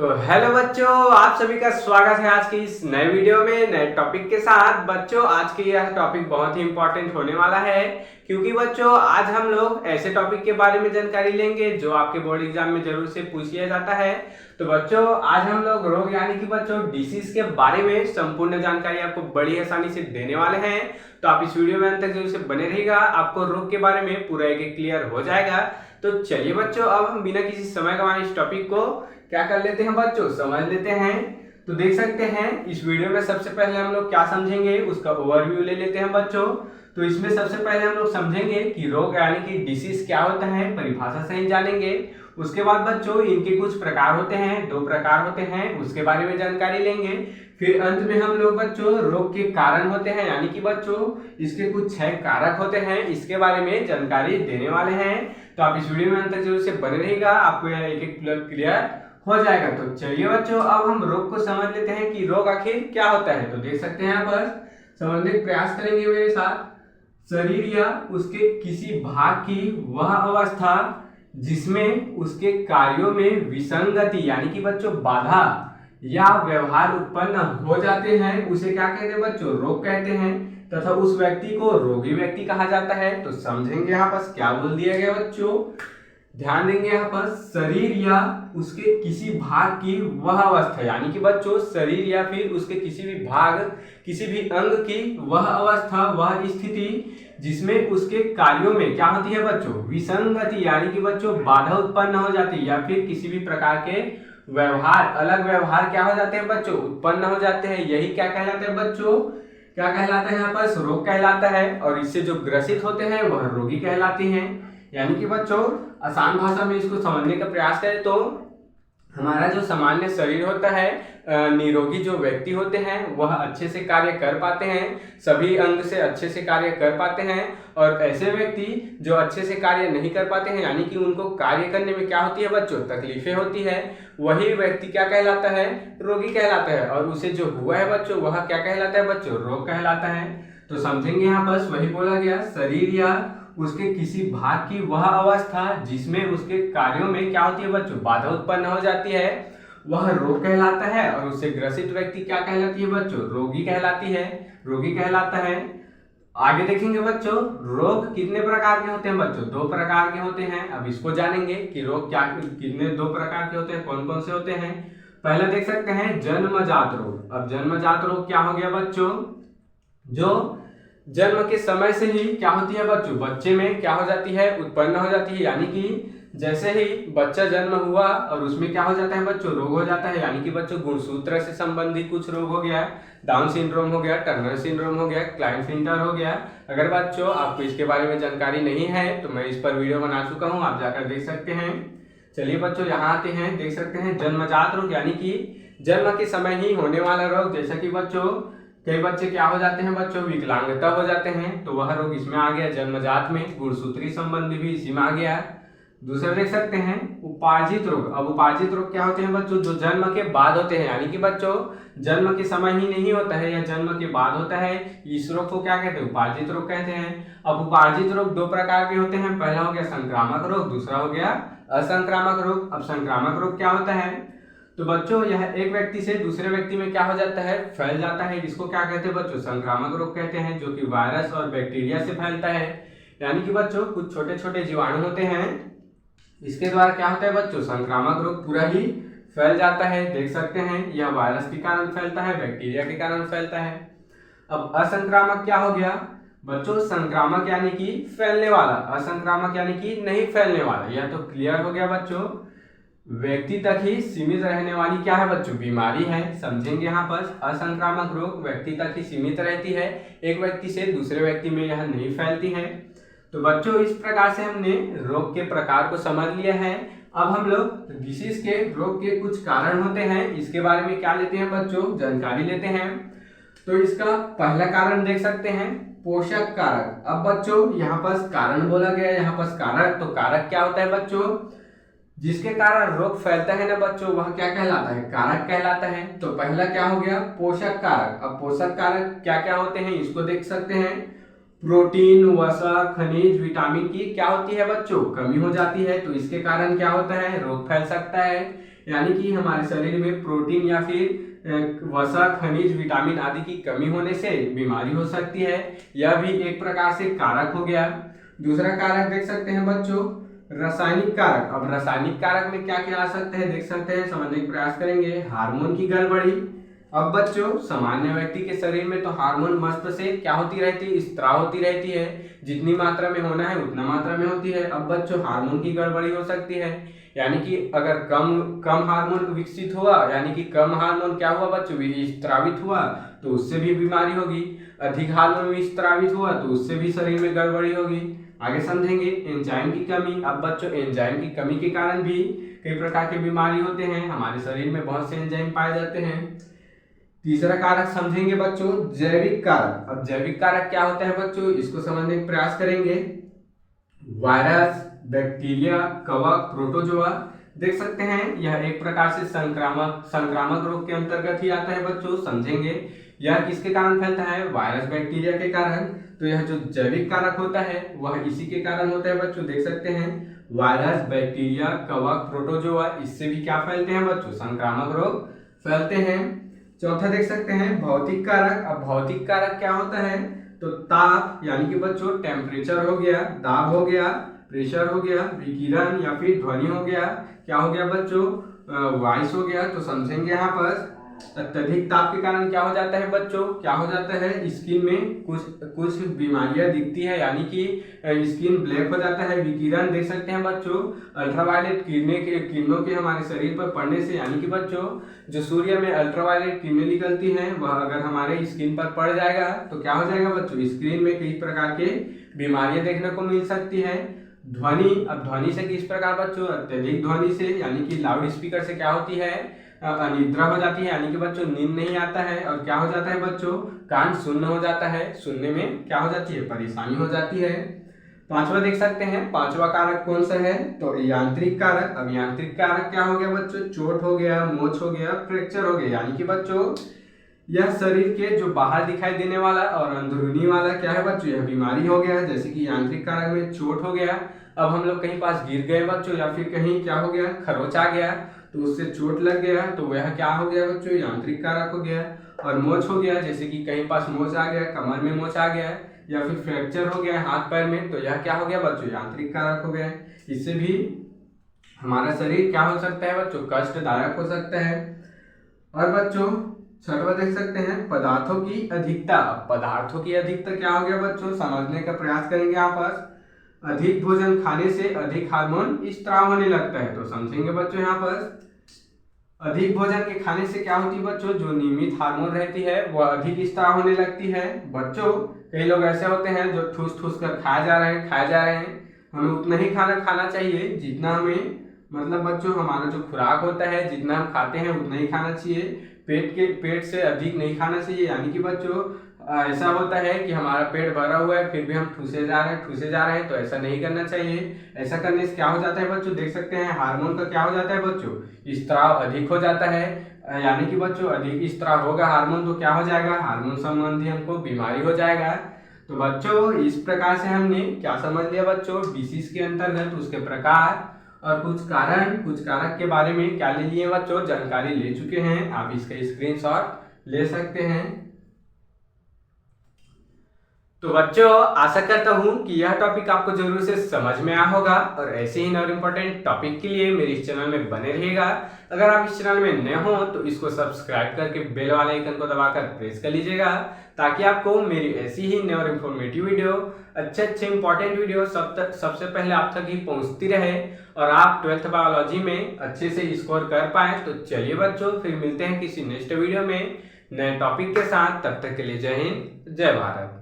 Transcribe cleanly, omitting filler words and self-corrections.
तो हेलो बच्चों, आप सभी का स्वागत है आज की इस नए वीडियो में नए टॉपिक के साथ। बच्चों, आज की यह टॉपिक बहुत ही इंपॉर्टेंट होने वाला है, क्योंकि बच्चों आज हम लोग ऐसे टॉपिक के बारे में जानकारी लेंगे जो आपके बोर्ड एग्जाम में जरूर से पूछ लिया जाता है। तो बच्चों आज हम लोग रोग यानी कि बच्चों डिसीज के बारे में संपूर्ण जानकारी आपको बड़ी आसानी से देने वाले हैं। तो आप इस वीडियो में अंत तक जरूर से बने रहिएगा, आपको रोग के बारे में पूरा एक क्लियर हो जाएगा। तो चलिए बच्चों, अब हम बिना किसी समय गंवाए इस टॉपिक को क्या कर लेते हैं बच्चों, समझ लेते हैं। तो देख सकते हैं इस वीडियो में सबसे पहले हम लोग क्या समझेंगे उसका ओवरव्यू ले लेते हैं बच्चों। तो इसमें सबसे पहले हम लोग समझेंगे कि रोग यानी कि डिसीज क्या होता है, परिभाषा से ही जानेंगे। उसके बाद बच्चों इनके कुछ प्रकार होते हैं, 2 प्रकार होते हैं, उसके बारे में जानकारी लेंगे। फिर अंत में हम लोग बच्चों रोग के कारण होते हैं यानी कि बच्चों इसके कुछ 6 कारक होते हैं, इसके बारे में जानकारी देने वाले हैं। तो आप इस वीडियो में अंत तक जरूर से बने रहिएगा, आपको यह एक क्लियर हो जाएगा। तो चलिए बच्चों, अब हम रोग को समझ लेते हैं कि रोग आखिर क्या होता है। तो देख सकते हैं यहाँ पर समझने का प्रयास करेंगे मेरे साथ। शरीर या उसके किसी भाग की वह अवस्था जिसमें उसके कार्यों में विसंगति यानी कि बच्चों बाधा या व्यवहार उत्पन्न हो जाते हैं, उसे क्या कहते हैं बच्चों, रोग कहते हैं। तथा उस व्यक्ति को रोगी व्यक्ति कहा जाता है। तो समझेंगे यहाँ पर क्या बोल दिया गया बच्चों, ध्यान देंगे यहाँ पर। शरीर या उसके किसी भाग की वह अवस्था यानी कि बच्चों शरीर या फिर उसके किसी भी भाग किसी भी अंग की वह अवस्था, वह स्थिति जिसमें उसके कार्यों में क्या होती है बच्चों, विसंगति यानी कि बच्चों बाधा उत्पन्न हो जाती है, या फिर किसी भी प्रकार के व्यवहार, अलग व्यवहार क्या हो जाते हैं बच्चों, उत्पन्न हो जाते हैं। यही क्या कहलाते हैं बच्चों, क्या कहलाता है यहाँ पर, रोग कहलाता है। और इससे जो ग्रसित होते हैं वह रोगी कहलाते हैं। यानी कि बच्चों आसान भाषा में इसको समझने का प्रयास करें तो हमारा जो सामान्य शरीर होता है, निरोगी जो व्यक्ति होते हैं वह अच्छे से कार्य कर पाते हैं, सभी अंग से अच्छे से कार्य कर पाते हैं। और ऐसे व्यक्ति जो अच्छे से कार्य नहीं कर पाते हैं यानी कि उनको कार्य करने में क्या होती है बच्चों, तकलीफें होती है, वही व्यक्ति क्या कहलाता है, रोगी कहलाता है। और उसे जो हुआ है बच्चों वह क्या कहलाता है बच्चों, रोग कहलाता है। तो समझेंगे यहाँ बस वही बोला गया, शरीर या उसके किसी भाग की वह अवस्था जिसमें उसके कार्यों में क्या होती है बच्चों, बाधा उत्पन्न हो जाती है, वह रोग कहलाता है। और उससे ग्रसित व्यक्ति क्या कहलाती है बच्चों, रोगी कहलाती है, रोगी कहलाता है। आगे देखेंगे बच्चों रोग कितने प्रकार के होते हैं बच्चों, 2 प्रकार के होते हैं। अब इसको जानेंगे कि रोग क्या कितने 2 प्रकार के होते हैं, कौन कौन से होते हैं। पहले देख सकते हैं जन्मजात रोग। अब जन्मजात रोग क्या हो गया बच्चों, जो जन्म के समय से ही क्या होती है बच्चों, बच्चे में क्या हो जाती है, उत्पन्न हो जाती है। यानी कि जैसे ही बच्चा जन्म हुआ और उसमें क्या हो जाता है बच्चों, रोग हो जाता है। यानी कि बच्चों गुणसूत्र से संबंधित कुछ रोग हो गया, डाउन सिंड्रोम हो गया, टर्नर सिंड्रोम हो गया, क्लाइनफिंटर हो गया। अगर बच्चों आपको इसके बारे में जानकारी नहीं है तो मैं इस पर वीडियो बना चुका हूँ, आप जाकर देख सकते हैं। चलिए बच्चों यहाँ आते हैं, देख सकते हैं जन्मजात रोग यानी कि जन्म के समय ही होने वाला रोग। जैसा कि बच्चों कई बच्चे क्या हो जाते हैं बच्चों, विकलांगता हो जाते हैं, तो वह रोग इसमें आ गया जन्मजात में। गुणसूत्री संबंधी भी इसी में आ गया। दूसरा देख सकते हैं उपार्जित रोग। अब उपार्जित रोग क्या होते हैं बच्चों, जो जन्म के बाद होते हैं, यानी कि बच्चों जन्म के समय ही नहीं होता है या जन्म के बाद होता है, इस रोग को क्या कहते हैं, उपार्जित रोग कहते हैं। अब उपार्जित रोग 2 प्रकार के होते हैं, पहला हो गया संक्रामक रोग, दूसरा हो गया असंक्रामक रोग। अब संक्रामक रोग क्या होता है, तो बच्चों यह एक व्यक्ति से दूसरे व्यक्ति में क्या हो जाता है, फैल जाता है। इसको क्या कहते हैं बच्चों, संक्रामक रोग कहते हैं, जो कि वायरस और बैक्टीरिया से फैलता है। यानी कि बच्चों कुछ छोटे छोटे जीवाणु होते हैं, इसके द्वारा क्या होता है बच्चों, संक्रामक रोग पूरा ही फैल जाता है। देख सकते हैं यह वायरस के कारण फैलता है, बैक्टीरिया के कारण फैलता है। अब असंक्रामक क्या हो गया बच्चों, संक्रामक यानी कि फैलने वाला, असंक्रामक यानी कि नहीं फैलने वाला। यह तो क्लियर हो गया बच्चों, व्यक्ति तक ही सीमित रहने वाली क्या है बच्चों, बीमारी है। समझेंगे यहाँ पर असंक्रामक रोग व्यक्ति तक ही सीमित रहती है, एक व्यक्ति से दूसरे व्यक्ति में यह नहीं फैलती है। तो बच्चों इस प्रकार से हमने रोग के प्रकार को समझ लिया है। अब हम लोग डिसीज के रोग के कुछ कारण होते हैं, इसके बारे में क्या लेते हैं बच्चों, जानकारी लेते हैं। तो इसका पहला कारण देख सकते हैं पोषक कारक। अब बच्चों यहाँ पर कारण बोला गया, यहाँ पर कारक, तो कारक क्या होता है बच्चों, जिसके कारण रोग फैलता है ना बच्चों, वह क्या कहलाता है, कारक कहलाता है। तो पहला क्या हो गया, पोषक कारक। अब पोषक कारक क्या क्या होते हैं इसको देख सकते हैं। प्रोटीन, वसा, खनिज, विटामिन की क्या होती है बच्चों, कमी हो जाती है, तो इसके कारण क्या होता है, रोग फैल सकता है। यानी कि हमारे शरीर में प्रोटीन या फिर वसा, खनिज, विटामिन आदि की कमी होने से बीमारी हो सकती है। यह भी एक प्रकार से कारक हो गया। दूसरा कारक देख सकते हैं बच्चों, रासायनिक कारक। अब रासायनिक कारक में क्या क्या आ सकते हैं देख सकते हैं, समझने का प्रयास करेंगे। हार्मोन की गड़बड़ी। अब बच्चों सामान्य व्यक्ति के शरीर में तो हार्मोन मस्त से क्या होती रहती है, स्त्राव होती रहती है, जितनी मात्रा में होना है उतना मात्रा में होती है। अब बच्चों हार्मोन की गड़बड़ी हो सकती है, यानी कि अगर कम हार्मोन विकसित हुआ, यानी कि कम हार्मोन क्या हुआ बच्चों, स्त्रावित हुआ, तो उससे भी बीमारी होगी। अधिक हार्मोन स्त्रावित हुआ तो उससे भी शरीर में गड़बड़ी होगी। आगे समझेंगे। एंजाइम की कमी। अब बच्चों एंजाइम की कमी के कारण भी कई प्रकार के बीमारी होते हैं, हमारे शरीर में बहुत से एंजाइम पाए जाते हैं। तीसरा कारक समझेंगे बच्चों, जैविक कारक। अब जैविक कारक क्या होता है बच्चों, इसको समझने का प्रयास करेंगे। वायरस, बैक्टीरिया, कवक, प्रोटोजोआ। देख सकते हैं यह एक प्रकार से संक्रामक रोग के अंतर्गत ही आता है बच्चों, समझेंगे। यह किसके कारण फैलता है, वायरस, बैक्टीरिया के कारण। तो यह जो जैविक कारक होता है वह इसी के कारण होता है बच्चों। देख सकते हैं वायरस, बैक्टीरिया, कवक, प्रोटोजोआ, इससे भी क्या फैलते हैं बच्चों, संक्रामक रोग फैलते हैं। चौथा देख सकते हैं भौतिक कारक। अब भौतिक कारक क्या होता है, तो ताप, यानी कि बच्चों टेम्परेचर हो गया, दाब हो गया, प्रेशर हो गया, विकिरण या फिर ध्वनि हो गया, क्या हो गया बच्चों, वॉइस हो गया। तो समझेंगे यहाँ पर अत्यधिक ताप के कारण क्या हो जाता है बच्चों, क्या हो जाता है, स्किन में कुछ बीमारियां दिखती है, यानी कि स्किन ब्लैक हो जाता है। विकिरण देख सकते हैं बच्चों, अल्ट्रावायलेट किरणों के हमारे शरीर पर पड़ने से, यानी कि बच्चों जो सूर्य में अल्ट्रावायलेट किरणें निकलती हैं वह अगर हमारे स्किन पर पड़ जाएगा तो क्या हो जाएगा बच्चों, स्किन में कई प्रकार के बीमारियां देखने को मिल सकती है। ध्वनि। अब ध्वनि से किस प्रकार बच्चों, अत्यधिक ध्वनि से, यानी कि लाउड स्पीकर से क्या होती है, अनिद्रा हो जाती है, यानी कि बच्चों नींद नहीं आता है। और क्या हो जाता है बच्चों, कान शून्य हो जाता है, सुनने में क्या हो जाती है, परेशानी हो जाती है। पांचवा देख सकते हैं, पांचवा कारक कौन सा है, तो यांत्रिक कारक। अब यांत्रिक कारक क्या हो गया बच्चों, चोट हो गया, मोच हो गया, फ्रैक्चर हो गया, यानी कि बच्चों यह शरीर के जो बाहर दिखाई देने वाला और अंदरूनी वाला क्या है बच्चों, यह बीमारी हो गया। जैसे कि यांत्रिक कारक में चोट हो गया, अब हम लोग कहीं पास गिर गए बच्चों, या फिर कहीं क्या हो गया, खरोच आ गया तो उससे चोट लग गया, तो वह क्या हो गया बच्चों, यांत्रिक कारक हो गया। और मोच हो गया, जैसे कि कहीं पास मोच आ गया, कमर में मोच आ गया, या फिर फ्रैक्चर हो गया हाथ पैर में, तो यह क्या हो गया बच्चों, यांत्रिक कारक हो गया। इससे भी हमारा शरीर क्या हो सकता है बच्चों, कष्टदायक हो सकता है। और बच्चों छठवा देख सकते हैं, पदार्थों की अधिकता। पदार्थों की अधिकता क्या हो गया बच्चों, समझने का प्रयास करेंगे यहाँ पर। अधिक भोजन खाने से अधिक हार्मोन स्त्राव होने लगता है, तो समझेंगे बच्चों यहाँ पर अधिक भोजन के खाने से क्या होती है बच्चों, जो नियमित हार्मोन रहती है वह अधिक स्त्राव होने लगती है। बच्चों कई लोग ऐसे होते हैं जो ठूस कर खाए जा रहे हैं। हमें उतना ही खाना खाना चाहिए जितना हमें, मतलब बच्चों हमारा जो खुराक होता है जितना हम खाते हैं उतना ही खाना चाहिए, पेट से अधिक नहीं खाना चाहिए। यानी कि बच्चों ऐसा होता है कि हमारा पेट भरा हुआ है फिर भी हम ठूसे जा रहे हैं, तो ऐसा नहीं करना चाहिए। ऐसा करने से क्या हो जाता है बच्चों, देख सकते हैं हार्मोन का क्या हो जाता है बच्चों, स्त्राव अधिक हो जाता है। यानी कि बच्चों अधिक स्त्राव होगा हार्मोन तो क्या हो जाएगा, हार्मोन संबंधी हमको बीमारी हो जाएगा। तो बच्चों इस प्रकार से हमने क्या समझ लिया बच्चों, डिसीज के अंतर्गत उसके प्रकार और कुछ कारक के बारे में क्या ले लिए बच्चों, जानकारी ले चुके हैं। आप इसका स्क्रीनशॉट ले सकते हैं। तो बच्चों आशा करता हूं कि यह टॉपिक आपको जरूर से समझ में आया होगा, और ऐसे ही और इम्पोर्टेंट टॉपिक के लिए मेरे इस चैनल में बने रहिएगा। अगर आप इस चैनल में नए हो तो इसको सब्सक्राइब करके बेल वाले आइकन को दबाकर प्रेस कर लीजिएगा, ताकि आपको मेरी ऐसी ही नई और इन्फॉर्मेटिव वीडियो, अच्छे इंपॉर्टेंट वीडियो सबसे पहले आप तक ही पहुंचती रहे, और आप 12th बायोलॉजी में अच्छे से स्कोर कर पाए। तो चलिए बच्चों फिर मिलते हैं किसी नेक्स्ट वीडियो में नए टॉपिक के साथ, तब तक के लिए जय हिंद, जय भारत।